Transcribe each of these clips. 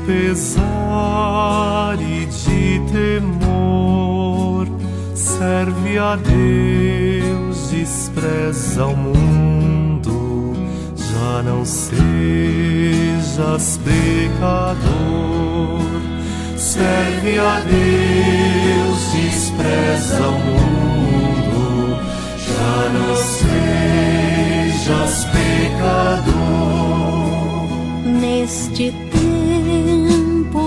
pesar e de temor, serve a Deus, despreza o mundo, já não sejas pecador. Serve a Deus, despreza o mundo, já não sejas pecador. Neste tempo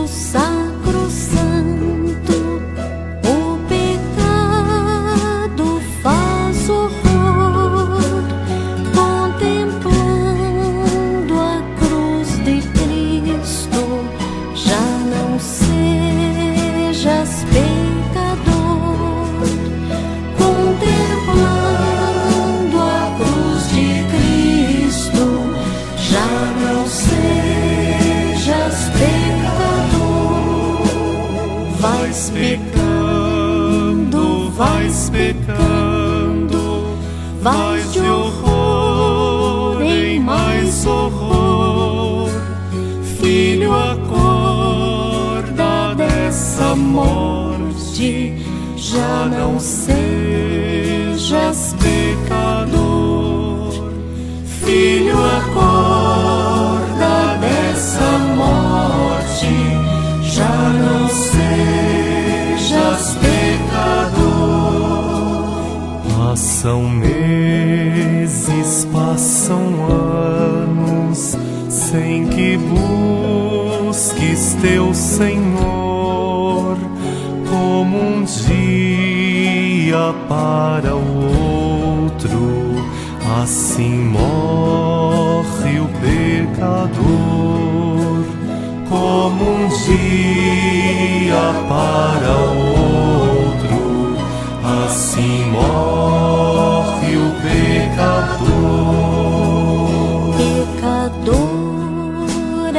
sacrosanto, o pecado faz horror, contemplando a cruz de Cristo, já não sejas pecador. Contemplando a cruz de Cristo, já não sejas pecador. Vais pecando, vais pecando, vais de horror em mais horror. Filho, acorda dessa morte, já não sejas pecador. Filho, acorda dessa morte, já não sejas pecador. Passam meses, passam anos, sem que busques teu Senhor, como um dia para o outro, assim morre o pecador. Como um dia para o outro, assim morre o pecador. Pecador,